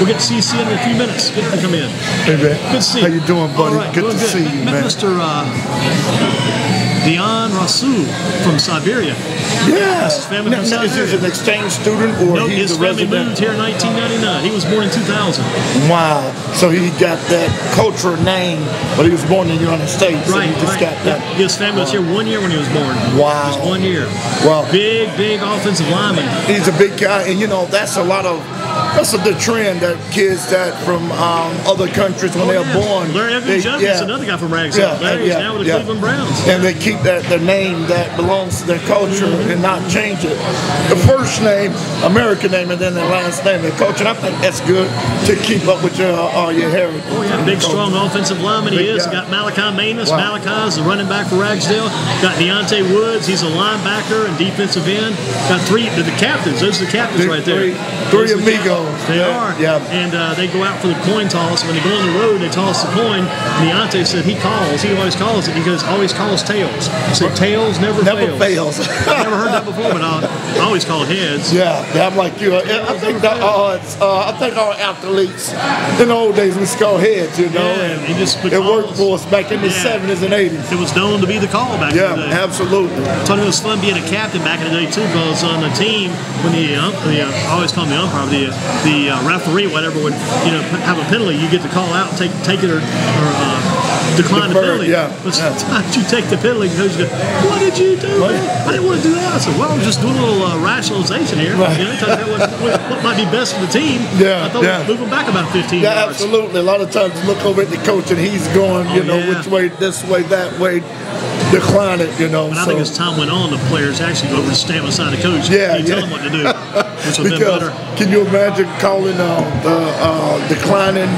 We'll get to see you in a few minutes. Good to come in. Hey, man. Good to see you. How you doing, buddy? Right, good to see you, man. Mr. Dion Rasul from Siberia. Yeah. His family from Siberia. Is he an exchange student or no, he's his a family resident? moved here in 1999. He was born in 2000. Wow. So he got that cultural name, but he was born in the United States. Right, so he just got that. Yeah. His family was here 1 year when he was born. Wow. Just 1 year. Wow. Big offensive lineman. He's a big guy, and you know that's the trend that kids that from other countries when they're born. Larry Evans Jones is another guy from Ragsdale. Larry's now with the Cleveland Browns. And they keep the name that belongs to their culture and not change it. The first name, American name, and then the last name, their culture. And I think that's good to keep up with your heritage. Oh yeah, big strong offensive lineman he is. Got Malachi Manus. Wow. Malachi's the running back for Ragsdale. Got Deontay Woods. He's a linebacker and defensive end. Got the captains. Those are the captains right there. Three amigos. They are. Yeah. And they go out for the coin toss. When they go on the road, they toss the coin. Deontay said he always calls it. He goes, always calls tails. He said tails never fails. I've never heard that before, but I always call heads. Yeah, I'm like you. I think our athletes in the old days we call heads, you know, and it worked for us back in the 70s and 80s. It was known to be the call back in the day. Yeah, absolutely. I told him it was fun being a captain back in the day too, because on the team when I always call him the umpire, the referee, whatever, would have a penalty, you get to call out and take it or decline the penalty. But sometimes you take the penalty and coach goes, "What did you do, man? I didn't want to do that." I said, "Well, I'm just doing a little rationalization here. Trying to figure out what might be best for the team." I thought we'd move them back about 15 yards. Yeah, absolutely. A lot of times you look over at the coach and he's going, which way, this way, that way. Decline it, And I think as time went on, the players actually go over and stand beside the coach. And tell them what to do, which will be better. Can you imagine calling declining,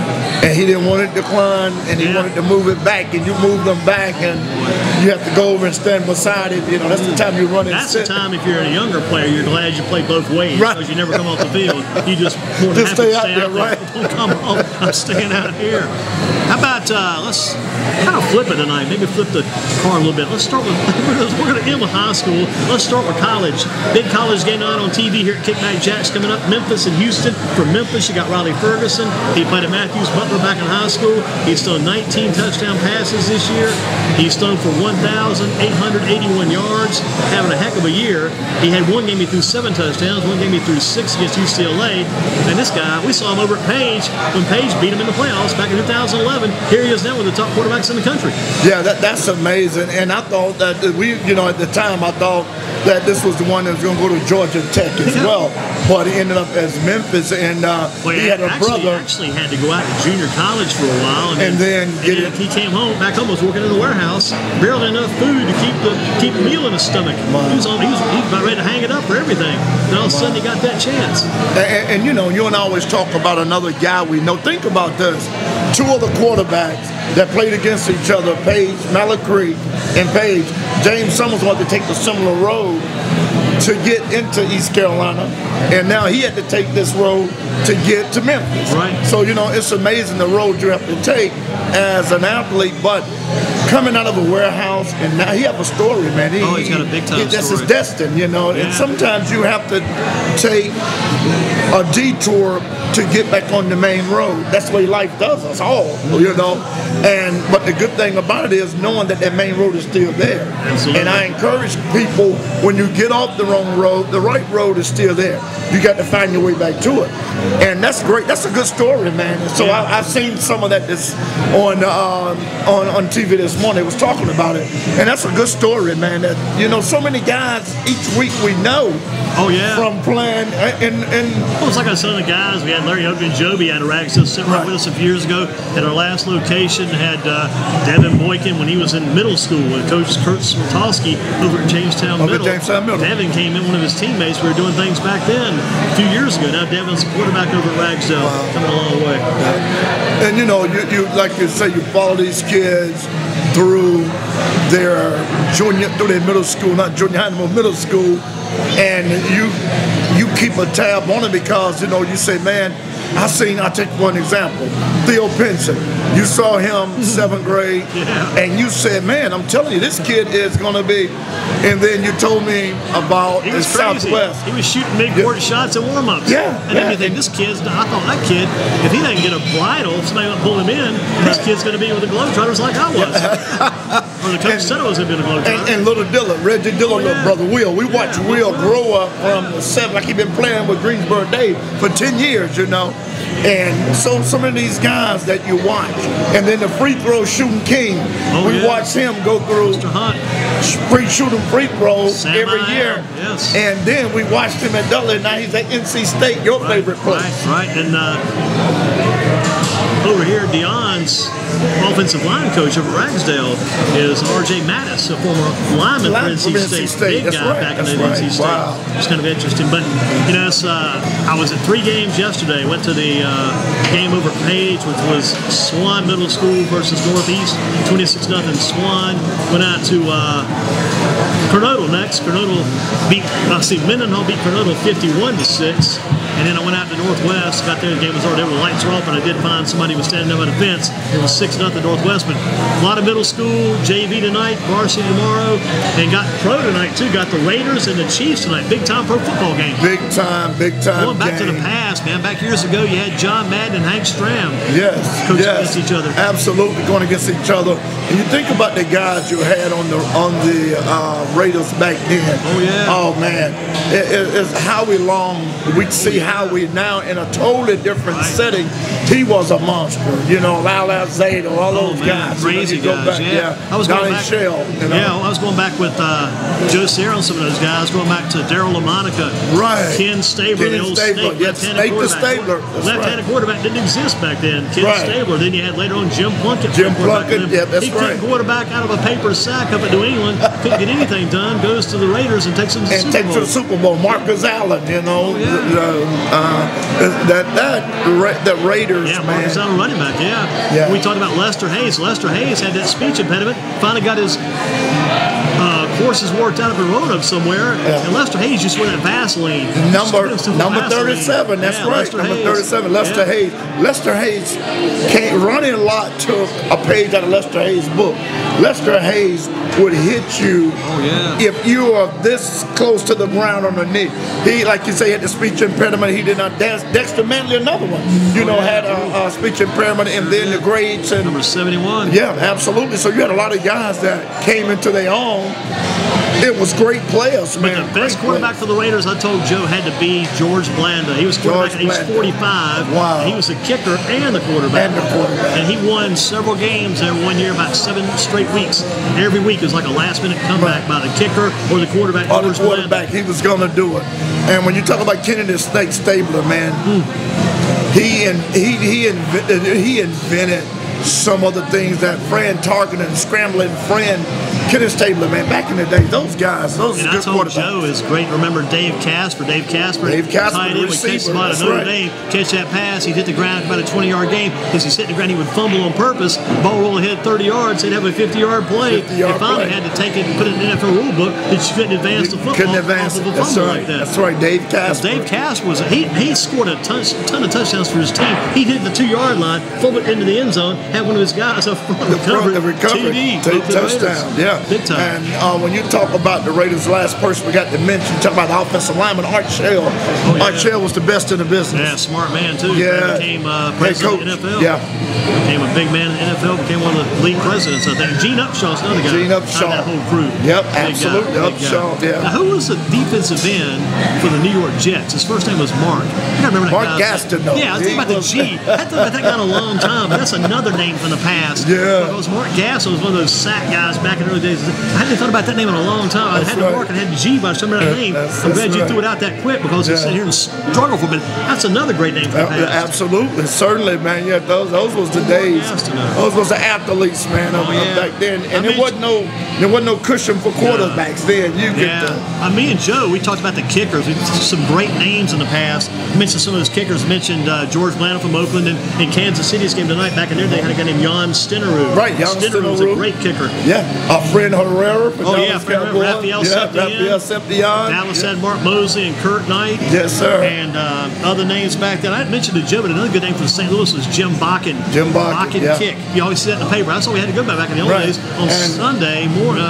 and he didn't want it decline, and he wanted to move it back, and you moved them back, and you have to go over and stand beside it. That's the time you run it. That's the time if you're a younger player, you're glad you played both ways because you never come off the field. You just more than happy stay to out stay there, out there. right? Don't come home. I'm staying out here. How about let's kind of flip it tonight? Maybe flip the car a little bit. Let's start with, we're going to end with high school. Let's start with college. Big college game night on TV here at Kickback Jack's coming up. Memphis and Houston. From Memphis, you got Riley Ferguson. He played at Matthews Butler back in high school. He's thrown 19 touchdown passes this year. He's thrown for 1,881 yards, having a heck of a year. He had one game he threw 7 touchdowns, one game he threw 6 against UCLA. And this guy, we saw him over at Page when Page beat him in the playoffs back in 2011. Here he is now with the top quarterbacks in the country. Yeah, that's amazing. And I thought that at the time, I thought that this was the one that was going to go to Georgia Tech as well. But he ended up as Memphis, and he had a brother. He actually had to go out to junior college for a while, and then he came back home, was working in the warehouse, barely enough food to keep the meal in his stomach. He was about ready to hang it up for everything. Then all of a sudden, he got that chance. And you and I always talk about another guy we know. Think about this: 2 other quarterbacks that played against each other, Page, Malacree, and Page. James Summers wanted to take the similar road to get into East Carolina, and now he had to take this road to get to Memphis. Right. So, it's amazing the road you have to take as an athlete, but coming out of a warehouse, and now he have a story, man. He's got a big-time story. That's his destiny, and sometimes you have to take a detour to get back on the main road. That's the way life does us all, But the good thing about it is knowing that main road is still there. Absolutely. And I encourage people, when you get off the wrong road, the right road is still there. You got to find your way back to it. And that's great. That's a good story, man. And so I've seen some of that on TV this morning. They was talking about it. And that's a good story, man. That, so many guys each week we know from playing. Well, it's like I said, the guys, we had Larry Ogunjobi out of Ragsdale sitting right with us a few years ago. At our last location, had Devin Boykin when he was in middle school with Coach Kurt Swatowski over at Jamestown Middle. Devin came in, one of his teammates. We were doing things back then a few years ago. Now Devin's a quarterback over at Ragsdale, coming a long way. And you like you say, you follow these kids through their middle school, not junior high, but middle school, and you keep a tab on it because you say, man, I'll take one example. Theo Pinson. You saw him 7th grade, and you said, man, I'm telling you, this kid is going to be And then you told me about He the was crazy. Southwest. He was shooting mid-court shots and warm-ups. Yeah, And then you think, this kid's, I thought that kid, if he doesn't get a bridle, if somebody might pull him in, this kid's going to be with the Globetrotters like I was. Or the coach said I was going to be the Globetrotters. And little Dillon, Reggie Dillon, little brother Will. We watched Will grow up from the 7, like he'd been playing with Greensboro Dave for 10 years, you know. And so some of these guys that you watch, and then the free throw shooting king, we watch him go through Mr. Hunt. shooting free throws Sam every I year. am, yes. And then we watched him at Dudley, now he's at NC State, your favorite place. Right. And over here, Dion's offensive line coach over at Ragsdale is R.J. Mattis, a former lineman for NC State. Big guy back in NC State. Wow. It's kind of interesting. But, you know, I was at 3 games yesterday. Went to the game over at Page, which was Swan Middle School versus Northeast, 26-0 Swan. Went out to Coronado next. Coronado Mendenhall beat Coronado 51-6. And then I went out to Northwest, got there, the game was already over, the lights were off, and I did find somebody who was standing up on the fence. It was 6-0 Northwest, but a lot of middle school, JV tonight, varsity tomorrow, and got pro tonight too. Got the Raiders and the Chiefs tonight. Big time pro football game. Big time Going back to the past, man. Back years ago, you had John Madden and Hank Stram. Coaching against each other. Absolutely going against each other. And you think about the guys you had on the Raiders back then. Oh yeah. Oh man, it's how we see how we now in a totally different setting. He was a monster, you know. Lala Zato, all those guys, crazy guys. I was going back. Shell, you know? I was going back with Joe Serra and some of those guys. Going back to Daryl LaMonica, Ken Stabler, the old Snake, left-handed quarterback. Left-handed quarterback didn't exist back then. Ken Stabler. Then you had later on Jim Plunkett. That's he couldn't quarterback out of a paper sack up at New England. Couldn't get anything done. Goes to the Raiders and takes them to the Super Bowl. Marcus Allen, you know. That Raiders, man. Marcus Allen running back, We talked about Lester Hayes. Lester Hayes had that speech impediment. Finally got his courses worked out up in Roanoke somewhere. And Lester Hayes just went at Vaseline. Number 37, that's right. Number 37, Lester Hayes. Lester Hayes running a lot took a page out of Lester Hayes' book. Lester Hayes would hit you if you are this close to the ground on the knee. He, like you say, had the speech impediment. He did not dance. Dexter Manley, another one, had a speech impairment, and then the grades. And number 71. Yeah, absolutely. So you had a lot of guys that came into their own. It was great players, man. But the best quarterback for the Raiders, I told Joe, had to be George Blanda. He was quarterback at age 45. Wow. And he was the kicker and the quarterback. And he won several games there one year, about 7 straight weeks. Every week it was like a last-minute comeback by the kicker or the quarterback. Or the quarterback, he was going to do it. And when you talk about Kennedy the Snake Stabler, man, he invented some of the things that Fran Target and Scrambling Fran Kennedy Stabler, man, back in the day, those guys, those good quarterbacks. And I told Joe is great. Remember Dave Casper, tight end, would catch him out of Notre Dame, catch that pass, he'd hit the ground about a 20-yard game. Because he'd sit the ground, he would fumble on purpose, ball roll ahead 30 yards, they'd have a 50-yard play. They finally had to take it and put it in the NFL rule book that you couldn't advance the football off of a fumble like that. That's right, Dave Casper. Dave Casper he scored a ton of touchdowns for his team. He hit the 2-yard line, fumbled into the end zone, had one of his guys up front the recovery, TD, touchdown, big time. And when you talk about the Raiders, last person we got to mention, talk about the offensive lineman Art Shell. Art Shell was the best in the business. Yeah, smart man too. Yeah, became president of the NFL. Yeah, became a big man in the NFL. Became one of the league presidents, I think. Gene Upshaw's another guy. Gene Upshaw. That whole crew. Yep, absolutely. Upshaw. Yeah. Now, who was the defensive end for the New York Jets? His first name was Mark. I can't remember that Mark Gastineau. Yeah, I was thinking about the G. I thought about that guy in a long time, but that's another name from the past. Yeah. Because Mark Gastineau was one of those sack guys back in the early days. I hadn't thought about that name in a long time. I had to Mark and had G by some other name. I'm glad you threw it out that quick because he sat here and struggled for a minute. That's another great name for the past. Absolutely, certainly, man. Yeah, those was the days. Those was the athletes, man, of back then. And there wasn't no cushion for quarterbacks then. Me and Joe, we talked about the kickers. We some great names in the past. We mentioned some of those kickers. Mentioned George Blanda from Oakland and Kansas City's game tonight. Back in their day, had a guy named Jan Stenerud. Right, Jan Stenerud was a great kicker. Yeah, our friend Herrera. Raphael Septian. Dallas had Mark Mosley and Kurt Knight. Yes, sir. And other names back then. I didn't mention to Joe, but another good name from St. Louis was Jim Bakken. Jim Bakken, Kick. You always see that in the paper. That's all we had to go back in the old days. On Sunday morning,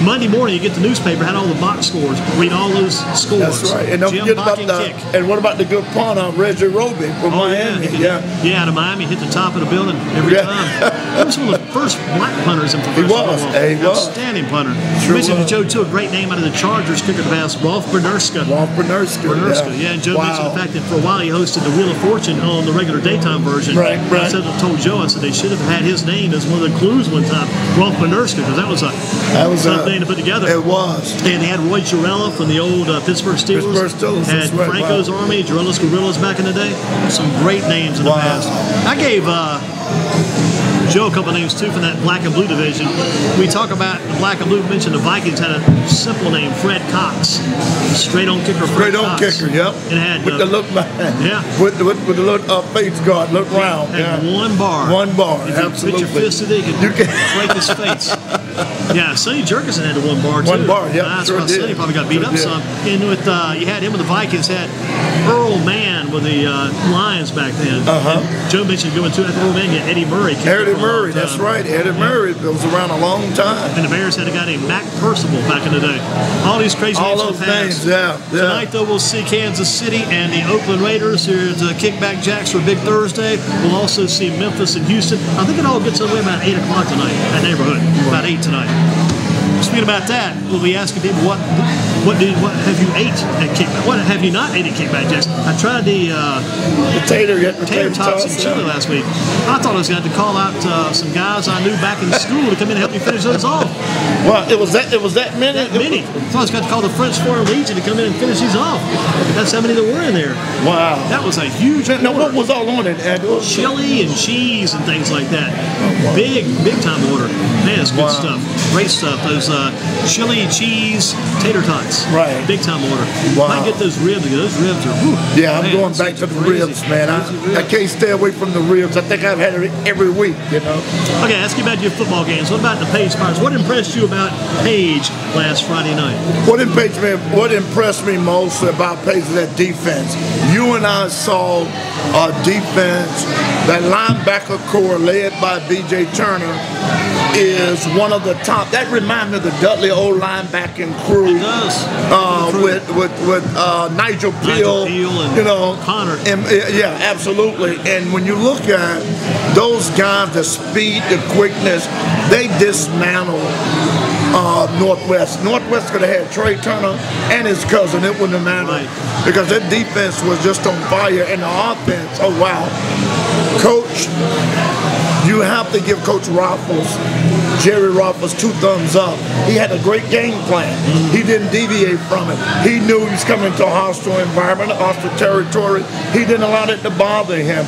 Monday morning, you get the newspaper, had all the box scores. Read all those scores. That's right. And don't forget about Kick. And what about the good punter, Reggie Roby from Miami? Yeah, out of Miami, hit the top of the building every time. He was one of the first black punters in professional football. He was. Outstanding punter. Mentioned to Joe, too, a great name out of the Chargers kicker pass, Rolf Bernerska. Yeah, and Joe mentioned the fact that for a while he hosted the Wheel of Fortune on the regular daytime version. Right. I told Joe, I said they should have had his name as one of the clues one time, Rolf Bernerska, because that was a tough name to put together. It was. And they had Roy Girella from the old Pittsburgh Steelers. Had Franco's Army, Girella's Gorillas back in the day. Some great names in the past. I gave Joe a couple names too from that black and blue division. We talk about the black and blue. Mentioned the Vikings had a simple name, Fred Cox, straight on kicker. Straight on kicker, yep. And had with the look behind. Yeah. With the little face guard, look round. And one bar. One bar. If you put your fist in it, you can break his face. Yeah, Sonny Jerkison had the one bar too. One bar, yeah. That's why Sonny probably got beat up some. And with you had him with the Vikings, had Earl Mann with the Lions back then. Joe mentioned going to after Earl Mann, you had Eddie Murray. Eddie Murray, that's right. Eddie Murray was around a long time. And the Bears had a guy named Mac Percival back in the day. All these crazy names. All those names, yeah. Tonight, though, we'll see Kansas City and the Oakland Raiders here at Kickback Jacks for Big Thursday. We'll also see Memphis and Houston. I think it all gets away about 8 o'clock tonight, that neighborhood. About 8 tonight. Speaking about that, we'll be asking people what have you ate at Kickback? What have you not ate at Kickback Jacks? I tried the tater tots and chili last week. I thought I was going to have to call out some guys I knew back in school to come in and help me finish those off. Well, it was that many. That many. I thought I was going to call the French Foreign Legion to come in and finish these off. That's how many there were in there. Wow, that was a huge. Now, what was all on it? Chili and cheese and things like that. Big time order. Man, it's good stuff. Great stuff. Those chili, cheese, tater tots. Right. Big time order. Wow. Might get those ribs. Those ribs are. Whew, I'm going back to the ribs, man. I can't stay away from the ribs. I think I've had it every week, Okay, ask you about your football games. What about the Page Pirates? What impressed you about Page last Friday night? What impressed me most about Page is that defense. You and I saw a defense, that linebacker core led by B.J. Turner is one of the top. That reminds me of the Dudley old linebacking crew. It does. With Nigel Peele and Connor. And, yeah, absolutely. And when you look at those guys, the speed, the quickness, they dismantled Northwest. Northwest could have had Trey Turner and his cousin. It wouldn't have mattered because their defense was just on fire, and the offense. Oh wow, Coach. You have to give Coach Jerry Roffles, 2 thumbs up. He had a great game plan. He didn't deviate from it. He knew he was coming to a hostile environment, a hostile territory. He didn't allow it to bother him.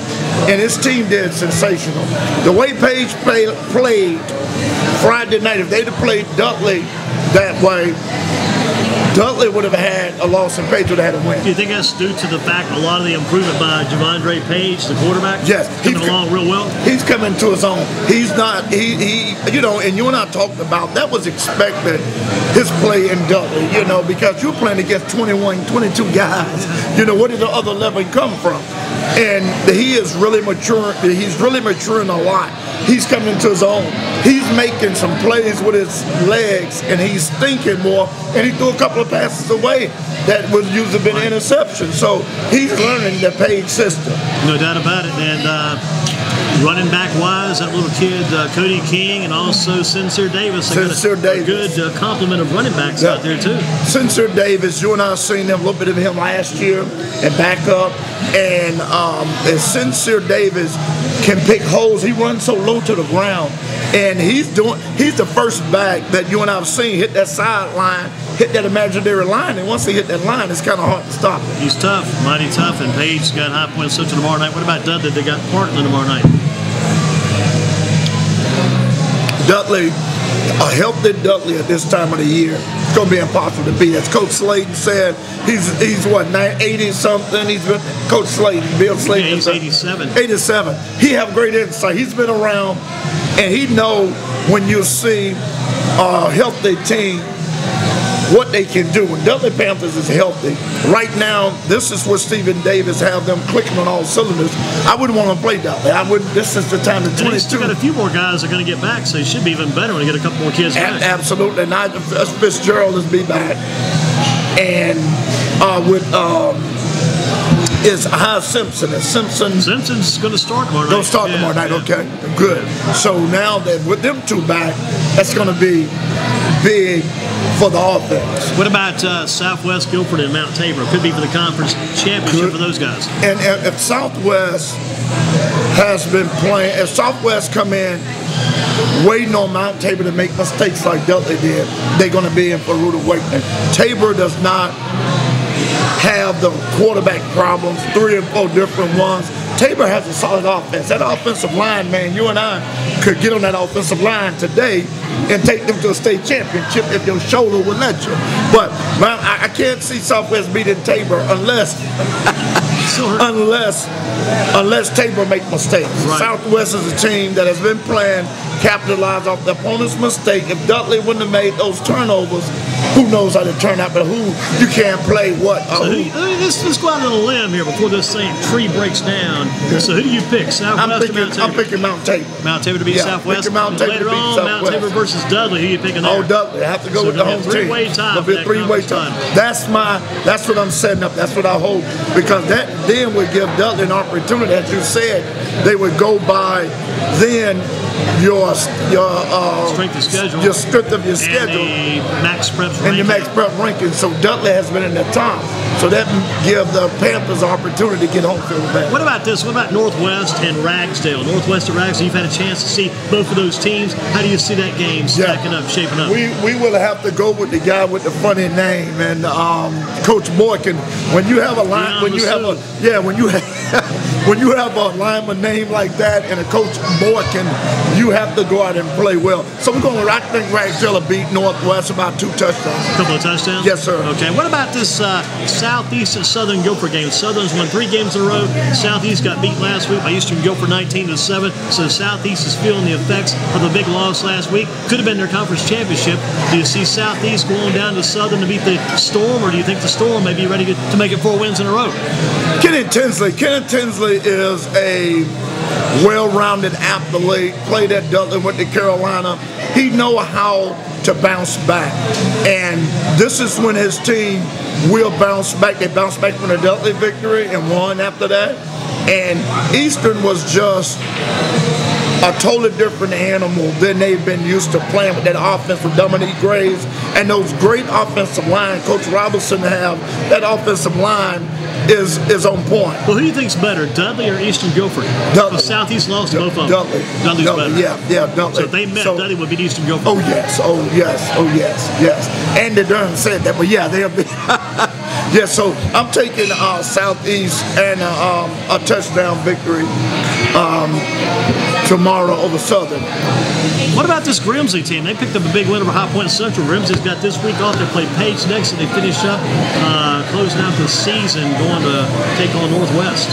And his team did sensational. The way Page played Friday night, if they'd have played Dudley that way, Dudley would have had a loss and Page would have had a win. Do you think that's due to the fact a lot of the improvement by Javondre Page, the quarterback? Yes. Coming along real well? He's coming to his own. He's not, and you and I talked about, that was expected, his play in Dudley, because you're playing against 21, 22 guys. Where did the other 11 come from? And he is really maturing. He's really maturing a lot. He's coming to his own. He's making some plays with his legs, and he's thinking more. And he threw a couple of passes away that would usually been interceptions. So he's learning the Page system. No doubt about it. And running back wise, that little kid Cody King, and also Sincere Davis. A good complement of running backs out there too. Sincere Davis, you and I seen a little bit of him last year and back up. And Sincere Davis can pick holes. He runs so low to the ground, and he's the first back that you and I have seen hit that sideline, hit that imaginary line, and once he hit that line, it's kind of hard to stop him. He's tough, mighty tough, and Page got High Point Central tomorrow night. What about Dudley? They got Portland tomorrow night. Dudley a healthy Dudley at this time of the year, it's going to be impossible to beat. As Coach Slayton said, he's what, 80 something. He's been Coach Slayton, Bill Slayton. Yeah, he's 87. 87. He have great insight. He's been around, and he know when you see a healthy team, what they can do. When Dudley Panthers is healthy, right now, this is where Stephen Davis have them clicking on all cylinders. I wouldn't want to play Dudley. I wouldn't. This is the time to 22. He's still got a few more guys that are going to get back, so he should be even better when he get a couple more kids back. Absolutely. Not Fitzgerald is be back, and is Simpson. Simpson's going to start tomorrow night. Don't start tomorrow night. Okay, good. So now that with them two back, that's going to be big for the offense. What about Southwest Guilford and Mount Tabor? Could be for the conference championship for those guys. And if Southwest has been playing, if Southwest come in waiting on Mount Tabor to make mistakes like Dudley did, they're going to be in for a rude awakening. Tabor does not have the quarterback problems, 3 or 4 different ones. Tabor has a solid offense. That offensive line, man, you and I could get on that offensive line today and take them to a state championship if your shoulder would let you. But man, I can't see Southwest beating Tabor unless Tabor make mistakes. Right. Southwest is a team that has been playing, capitalize off the opponent's mistake. If Dudley wouldn't have made those turnovers, who knows how to turn out, but you can't play what? So let's go out on a limb here before this same tree breaks down. So who do you pick, Southwest or Mount Tabor? I'm picking Mount Tabor. Mount Tabor to beat Southwest. Mount Tabor later to beat on, Southwest. Mount Tabor versus Dudley. Who are you picking there? Oh, Dudley. I have to go with the home team. Three-way tie. It'll be a three-way tie. That's what I'm setting up. That's what I hope, because that then would give Dudley an opportunity. As you said, they would go by then your strength of schedule, your strength of your schedule, and the max prep ranking. And the max prep ranking. So Dudley has been in the top. So that give the Panthers an opportunity to get home field advantage. What about this? What about Northwest and Ragsdale? Northwest and Ragsdale, you've had a chance to see both of those teams. How do you see that game stacking up, shaping up? We will have to go with the guy with the funny name, and Coach Boykin. When you have a line, when you have a lineman name like that and a Coach Boykin, you have to go out and play well. So I think Ragsdale will beat Northwest about 2 touchdowns. A couple of touchdowns? Yes, sir. Okay. What about this Southeast and Southern Guilford game? Southern's won 3 games in a row. Southeast got beat last week by Eastern Guilford 19-7. So Southeast is feeling the effects of the big loss last week. Could have been their conference championship. Do you see Southeast going down to Southern to beat the Storm, or do you think the Storm may be ready to make it 4 wins in a row? Kenneth Tinsley is a well-rounded athlete, played at Dudley, went to Carolina. He know how to bounce back, and this is when his team will bounce back. They bounced back from the Dudley victory and won after that, and Eastern was just a totally different animal than they've been used to playing with that offense with Dominique Graves and those great offensive line. Coach Robinson have that offensive line is on point. Well, who do you think's better, Dudley or Eastern Guilford? Dudley. The Southeast lost to both of them. Dudley's better. Yeah, Dudley. So if they met, Dudley would beat Eastern Guilford. Oh yes. And the Durham said that, but yeah, they'll be. Yeah, so I'm taking Southeast and a touchdown victory tomorrow over Southern. What about this Grimsley team? They picked up a big win over High Point Central. Grimsley's got this week off. They play Page next, and they finish up closing out the season going to take on Northwest.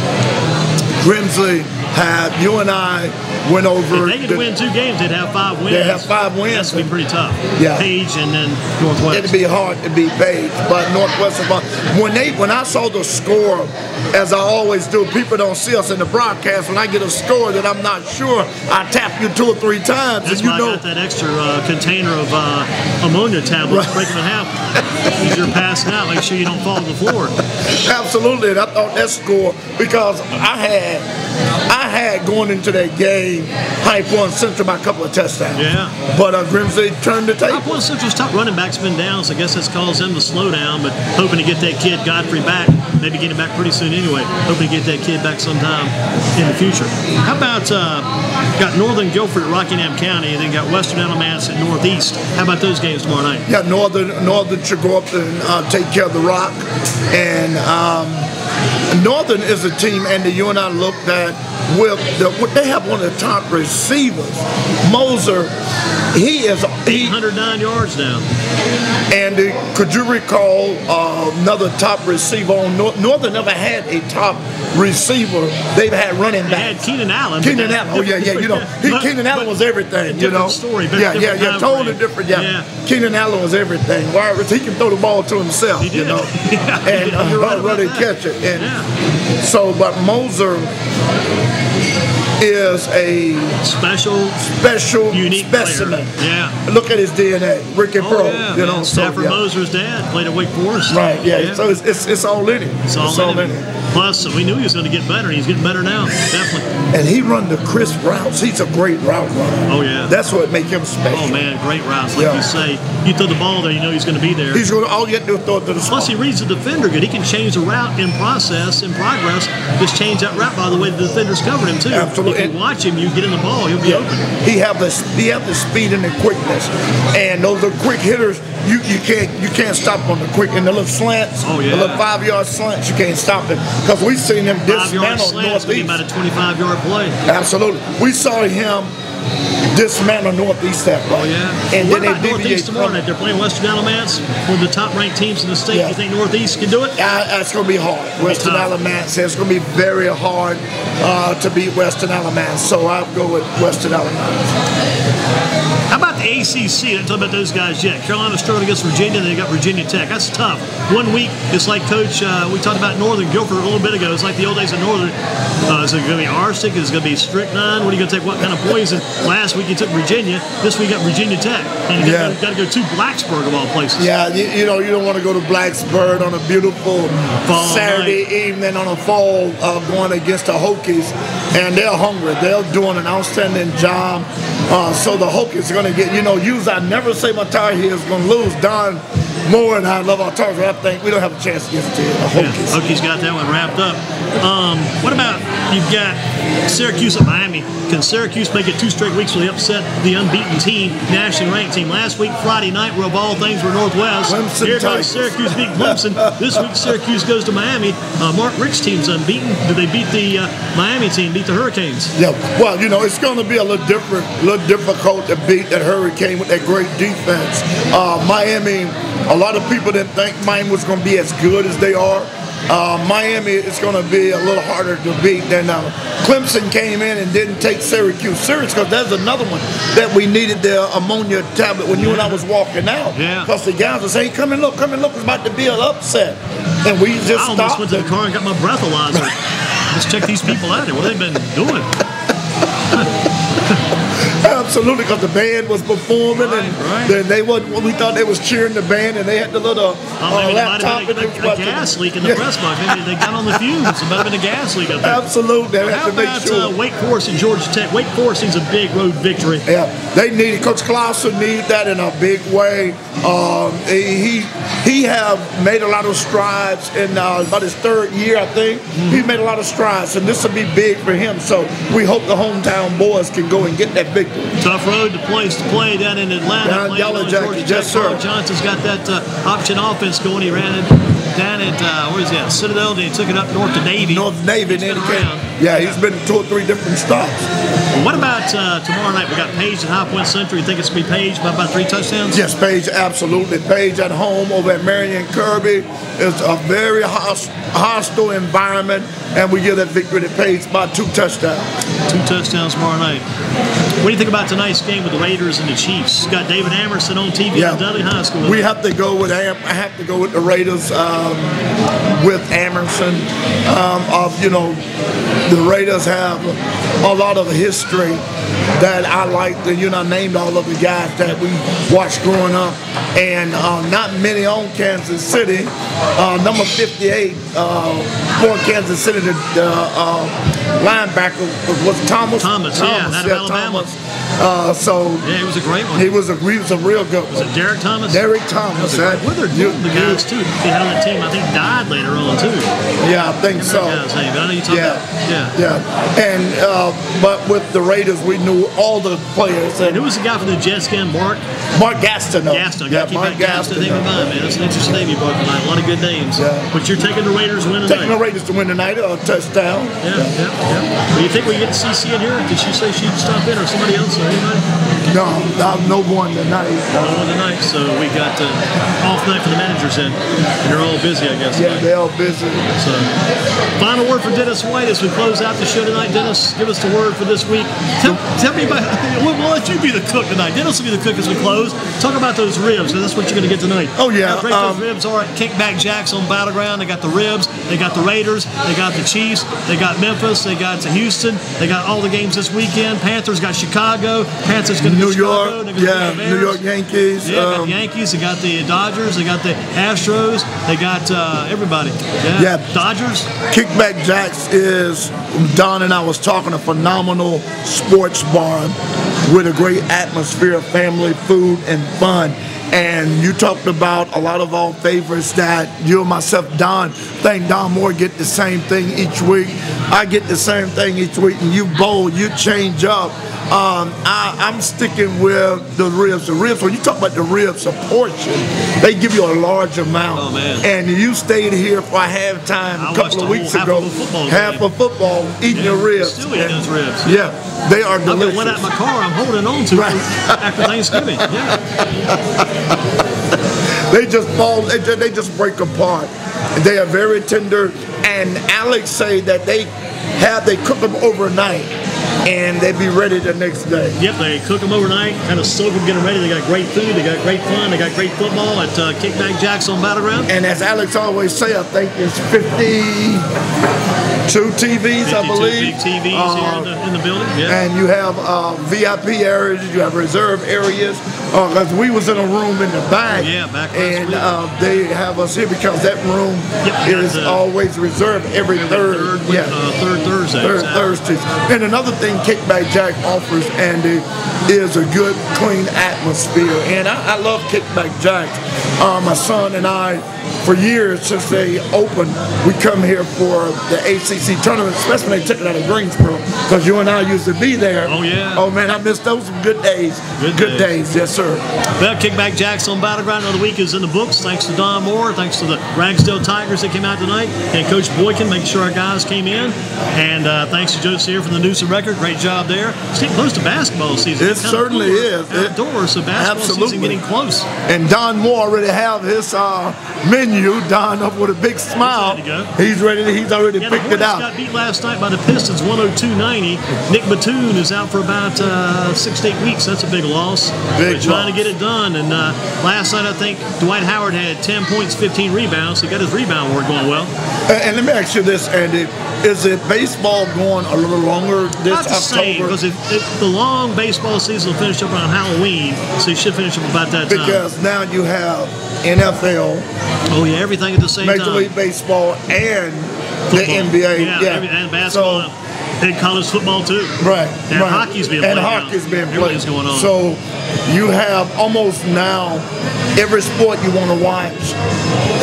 Grimsley had, you and I went over. If they could win 2 games, they'd have 5 wins. They have 5 wins. That's going to be pretty tough. Yeah. Page and then Northwest. It'd be hard to beat Page, but Northwest is fun. When I saw the score, as I always do, people don't see us in the broadcast. When I get a score that I'm not sure, I tap you 2 or 3 times. That's and why I got that extra container of ammonia tablets, break them in half. As you're passing out, make sure you don't fall on the floor. Absolutely, and I thought that score, because I had going into that game, High Point Central by a couple of touchdowns. Yeah. But Grimsley turned the table. High Point Central's top running back's been down, so I guess that's caused them to slow down, but hoping to get that kid Godfrey back, maybe get him back pretty soon anyway. Hoping to get that kid back sometime in the future. How about, got Northern Guilford at Rockingham County, and then got Western Alamance at Northeast. How about those games tomorrow night? Yeah, Northern should go up and take care of the Rock. And Northern is a team, and you and I looked at, they have one of the top receivers. Moser He is 809 yards down. And could you recall another top receiver on Northern never had a top receiver. They've had running backs. They had Keenan Allen. Keenan Allen. Oh yeah. You know, Keenan Allen was everything. You know. Story. Yeah. Totally different. Yeah. Keenan Allen was everything. He can throw the ball to himself. You know, and run and catch it. And so, but Moser is a special, unique specimen. Player. Yeah. Look at his DNA. Ricky Pro. Yeah, you know. Stafford Moser's dad played at Wake Forest. Right. Yeah. So it's all in him. It's all in him. Plus, we knew he was going to get better. He's getting better now. Definitely. And he run the crisp routes. He's a great route runner. Oh yeah. That's what make him special. Oh man, great routes. Like you say, you throw the ball there, you know he's going to be there. He's going to all you have to do is throw it to the spot. Plus, he reads the defender good. He can change the route in progress. Just change that route by the way the defender's covered him too. Absolutely. If you watch him, you get in the ball, he'll be open. He have the speed and the quickness, and those are quick hitters. You can't stop on the quick and the little slants. Oh yeah. The little 5-yard slants. You can't stop it because we've seen him dismantle Northeast. About a 25-yard play. Absolutely. We saw him dismantle Northeast that way. Oh yeah. And what then about Northeast tomorrow night? They're playing Western Alamance, one of the top-ranked teams in the state. You think Northeast can do it? That's going to be hard. Western Alamance. It's going to be very hard to beat Western Alamance. So I'll go with Western Alamance. How about the ACC? I didn't talk about those guys yet. Carolina struggled against Virginia, and they got Virginia Tech. That's tough. 1 week, it's like Coach, we talked about Northern Guilford a little bit ago. It's like the old days of Northern. Is it going to be Arstic? Is it going to be Strychnine? What are you going to take? What kind of poison? Last week you took Virginia. This week you got Virginia Tech. And you got to go to Blacksburg of all places. Yeah, you don't want to go to Blacksburg on a beautiful fall Saturday evening on a fall going against the Hokies. And they're hungry. They're doing an outstanding job. So the Hokies are going to get, I never say my Tar Heels going to lose. Don Moore and I love our Tar Heels. I think we don't have a chance against the Hokies. Hokies got that one wrapped up. What about, you've got Syracuse at Miami. Can Syracuse make it 2 straight weeks where they upset the unbeaten team, nationally ranked team? Last week, Friday night, where of all things were Northwest. Clemson Here goes Syracuse beat Clemson. This week, Syracuse goes to Miami. Mark Richt's team's unbeaten. Did they beat the Miami team, beat the Hurricanes? Yeah, well, it's going to be a little difficult to beat that Hurricane with that great defense. Miami, a lot of people didn't think Miami was going to be as good as they are. Miami is going to be a little harder to beat than Clemson came in and didn't take Syracuse serious, because there's another one that we needed the ammonia tablet when you and I was walking out. Yeah. Because the guys were saying, come and look, it's about to be an upset. And we just stopped. I almost went to the car and got my breathalyzer. Let's check these people out here. What have they been doing? Absolutely, because the band was performing, and then we thought they was cheering the band, and they had the little laptop. Maybe a gas leak in the press box. Maybe they got on the fumes. It might have been a gas leak up there. Absolutely. How about Wake Forest and Georgia Tech? Wake Forest needs a big road victory. Yeah, they need it. Coach Clausen needs that in a big way. He have made a lot of strides in about his 3rd year, I think. He made a lot of strides, and this will be big for him. So we hope the hometown boys can go and get that victory. Tough road to play down in Atlanta. Down Yellow Jacket, yes, sir. Johnson's got that option offense going. He ran it down at, where is he at? Citadel, then he took it up north to Navy. North Navy, and then he came. Yeah, he's been to 2 or 3 different stops. Well, what about tomorrow night? We got Page at High Point Central. You think it's going to be Page by about 3 touchdowns? Yes, Page, absolutely. Page at home over at Marion Kirby. It's a very hostile environment, and we give that victory to Page by 2 touchdowns. 2 touchdowns tomorrow night. What do you think about tonight's game with the Raiders and the Chiefs? Got David Amerson on TV at Dudley High School. We have to go with I have to go with the Raiders with Amerson. The Raiders have a lot of history that I like. I named all of the guys that we watched growing up, and not many on Kansas City. Number 58 for Kansas City, the linebacker was Thomas. Thomas, out of Alabama. He was a great one. He was a real good one. Was it Derek Thomas? Derek Thomas. What are the guys too? They had on that team, I think, died later on too. Yeah, I think so. I know you talking about. Yeah. And but with the Raiders, we knew all the players. And who was the guy from the Jets again? Mark Gastineau. Mark Gastineau. Name in mind, man. That's an interesting name you brought tonight. A lot of good names. Yeah. But you're taking the Raiders to win tonight. Taking the Raiders to win tonight, a touchdown. Yeah. Do you think we get CC in here? Did she say she'd stop in, or somebody else, or anybody? No one tonight. No one tonight, so we got off night for the managers in. You're all busy, I guess. Yeah, they're all busy. So, final word from Dennis White as we close out the show tonight. Dennis, give us the word for this week. Tell me about. We'll let you be the cook tonight. Dennis will be the cook as we close. Talk about those ribs, because that's what you're going to get tonight. Oh yeah, how great those ribs are at Kickback Jack's on Battleground. They got the ribs, they got the Raiders, they got the Chiefs, they got Memphis, they got Houston, they got all the games this weekend. Panthers got Chicago. Panthers going to New Chicago. York, yeah, New York Yankees. Yeah, got the Yankees. They got the Dodgers. They got the Astros. They got everybody. Yeah, Dodgers. Kickback Jack's is, Don and I was talking, a phenomenal sports bar with a great atmosphere, family, food, and fun. And you talked about a lot of our favorites that you and myself, Don, think Don Moore get the same thing each week. I get the same thing each week, and you bowl, you change up. I'm sticking with the ribs. The ribs, when you talk about the ribs, a portion, they give you a large amount. Oh, man. And you stayed here for a halftime a couple of weeks ago. Half of football, eating the ribs. Still eating those ribs. Yeah, they are delicious. I went out in my car. I'm holding on to it after Thanksgiving. Yeah. They just fall. They just break apart. They are very tender. And Alex say that they cook them overnight, and they be ready the next day. Yep, they cook them overnight, kind of soak them, get them ready. They got great food, they got great fun, they got great football at Kickback Jack's on Battleground. And as Alex always say, I think it's 52 TVs, I believe. Big TVs here in the building. Yeah. And you have VIP areas, you have reserve areas. Because we was in a room in the back. Yeah, back last and week. they have us here because that room is always reserved every third Thursday. Thursdays. And another thing Kickback Jack offers, Andy, is a good, clean atmosphere. And I love Kickback Jack. My son and I, for years since they opened, we come here for the ACC tournament, especially when they took it out of Greensboro, because you and I used to be there. Oh, yeah. Oh, man, I miss those good days. Good days, yes, sir. Well, Kickback Jack's on Battleground. Another week is in the books. Thanks to Don Moore. Thanks to the Ragsdale Tigers that came out tonight. And Coach Boykin making sure our guys came in. And thanks to Joe Sear from the Newsom Record. Great job there. It's getting close to basketball season. It certainly is. Outdoors, so basketball season getting close. And Don Moore already have his menu. Don up with a big smile. He's ready. He's already picked it out. Got beat last night by the Pistons, 102-90. Nick Batoon is out for about 6 to 8 weeks. That's a big loss. They're trying to get it done. And last night, I think Dwight Howard had 10 points, 15 rebounds. He got his rebound work going well. And let me ask you this, Andy. Is it baseball going a little longer this October? Same, because the long baseball season will finish up around Halloween, so you should finish up about that time. Because now you have NFL. Oh, yeah, everything at the same time. Major League Baseball and the NBA. Yeah. And basketball. And college football, too. Right. And hockey's being played. Everything's going on. So you have almost now every sport you want to watch.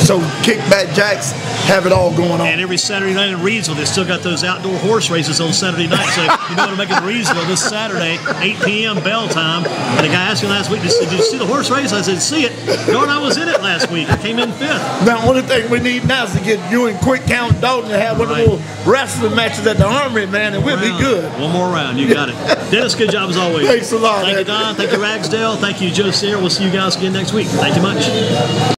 So Kickback Jacks have it all going on. And every Saturday night in Reedsville, they still got those outdoor horse races on Saturday night. So you know what I'm making Reedsville this Saturday, 8 p.m. bell time. And the guy asked me last week, did you see the horse race? I said, see it. You know, I was in it last week. I came in 5th. Now, only thing we need now is to get you and Quick Count Dalton to have one of those wrestling matches at the Armory, man, and we'll be good. One more round. You got it. Dennis, good job as always. Thanks a lot. Thank you, Don. Thank you, Ragsdale. Thank you, Joe Sear. We'll see you guys again next week. Thank you much.